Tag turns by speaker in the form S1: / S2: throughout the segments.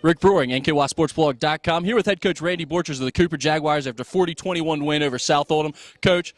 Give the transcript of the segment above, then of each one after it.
S1: Rick Broering, NkySportsBlog.com, here with head coach Randy Borchers of the Cooper Jaguars after a 40-21 win over South Oldham. Coach,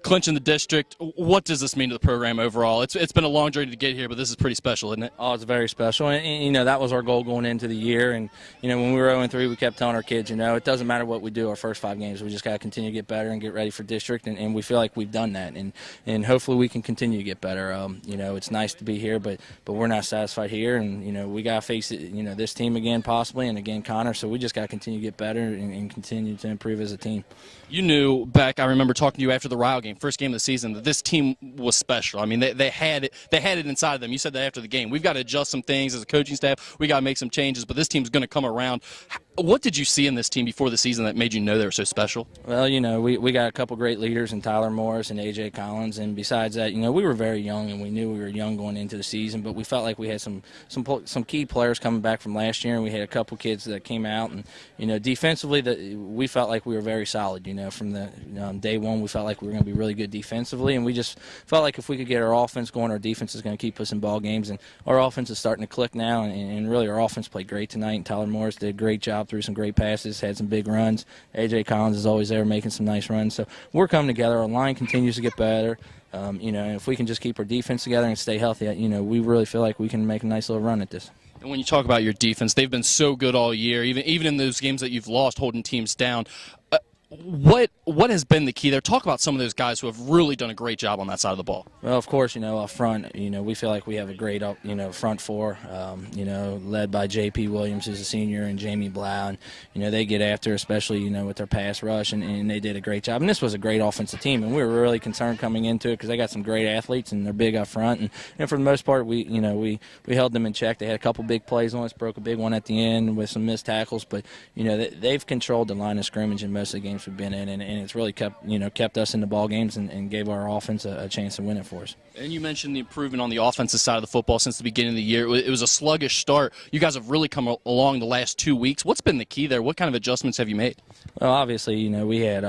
S1: clinching the district, what does this mean to the program overall? It's been a long journey to get here, but this is pretty special, isn't it?
S2: Oh, it's very special, and that was our goal going into the year. And when we were 0-3, we kept telling our kids, it doesn't matter what we do our first 5 games, we just got to continue to get better and get ready for district, and we feel like we've done that, and hopefully we can continue to get better. It's nice to be here, but we're not satisfied here, and we got to face it, this team again possibly, and again Connor. So we just got to continue to get better and continue to improve as a team.
S1: You knew back, I remember talking to you after the Ryle game, first game of the season, that this team was special. I mean, they had it inside of them. You said that after the game. We've got to adjust some things as a coaching staff. We got to make some changes, but this team's going to come around. What did you see in this team before the season that made you know they were so special?
S2: Well, we got a couple great leaders in Tyler Morris and A.J. Collins, and besides that, we were very young, and we knew we were young going into the season, but we felt like we had some key players coming back from last year, and we had a couple kids that came out, and defensively, we felt like we were very solid. From the day one, we felt like we were going to be really good defensively, and we just felt like if we could get our offense going, our defense is going to keep us in ball games, and our offense is starting to click now, and really our offense played great tonight, and Tyler Morris did a great job, threw some great passes, had some big runs. A.J. Collins is always there making some nice runs, so we're coming together. Our line continues to get better. And if we can just keep our defense together and stay healthy, we really feel like we can make a nice little run at this.
S1: And when you talk about your defense, they've been so good all year, even in those games that you've lost, holding teams down. What has been the key there? Talk about some of those guys who have really done a great job on that side of the ball.
S2: Well, of course, up front, we feel like we have a great, front four, led by J.P. Williams, who's a senior, and Jamie Blau, and, they get after, especially, with their pass rush, and they did a great job. And this was a great offensive team, and we were really concerned coming into it because they got some great athletes, and they're big up front. And for the most part, we held them in check. They had a couple big plays on us, broke a big one at the end with some missed tackles, but, they've controlled the line of scrimmage in most of the games we've been in, and it's really kept us in the ball games and gave our offense a chance to win it for us.
S1: And you mentioned the improvement on the offensive side of the football since the beginning of the year. It was a sluggish start. You guys have really come along the last 2 weeks. What's been the key there? What kind of adjustments have you made?
S2: Well, obviously, we had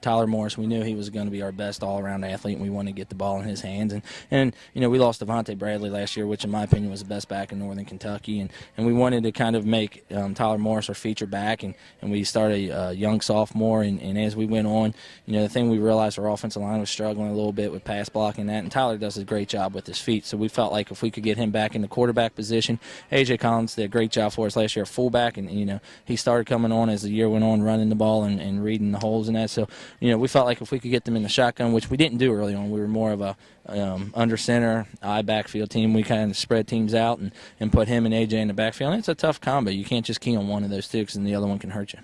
S2: Tyler Morris. We knew he was going to be our best all-around athlete, and we wanted to get the ball in his hands. And we lost Devontae Bradley last year, which in my opinion was the best back in Northern Kentucky. And we wanted to kind of make Tyler Morris our feature back, and we started a young sophomore. And as we went on, the thing we realized our offensive line was struggling a little bit with pass blocking and Tyler does a great job with his feet. So we felt like if we could get him back in the quarterback position, A.J. Collins did a great job for us last year at fullback, and he started coming on as the year went on, running the ball and reading the holes in that. So we felt like if we could get them in the shotgun, which we didn't do early on, we were more of a under center eye backfield team. We kind of spread teams out and put him and A.J. in the backfield. And it's a tough combo. You can't just key on one of those two because then the other one can hurt you.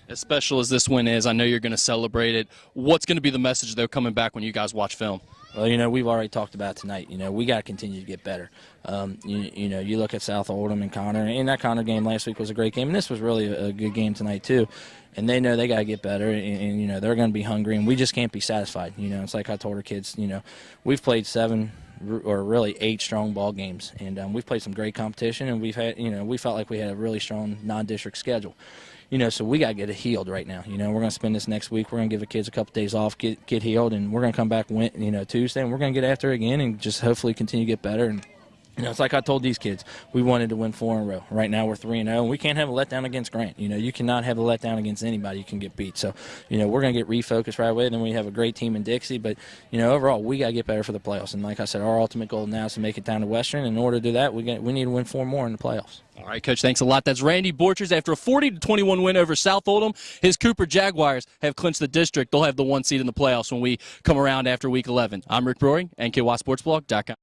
S1: As special as this win is, I know you're going to celebrate it. What's going to be the message, though, coming back when you guys watch film?
S2: Well, we've already talked about tonight. We got to continue to get better. You look at South Oldham and Connor, and that Connor game last week was a great game, and this was really a good game tonight too. And they know they got to get better, and they're going to be hungry, and we just can't be satisfied. It's like I told our kids, we've played 7 or really 8 strong ball games, and we've played some great competition, and we've had, we felt like we had a really strong non-district schedule. So we got to get it healed right now. We're going to spend this next week. We're going to give the kids a couple days off, get healed, and we're going to come back, Tuesday, and we're going to get after it again and just hopefully continue to get better. And it's like I told these kids, we wanted to win 4 in a row. Right now we're 3-0, and we can't have a letdown against Grant. You cannot have a letdown against anybody. You can get beat. So, we're going to get refocused right away. Then we have a great team in Dixie. But, overall, we got to get better for the playoffs. And like I said, our ultimate goal now is to make it down to Western. In order to do that, we need to win 4 more in the playoffs.
S1: All right, Coach, thanks a lot. That's Randy Borchers. After a 40-21 win over South Oldham, his Cooper Jaguars have clinched the district. They'll have the 1 seed in the playoffs when we come around after Week 11. I'm Rick Broering, NkySportsBlog.com.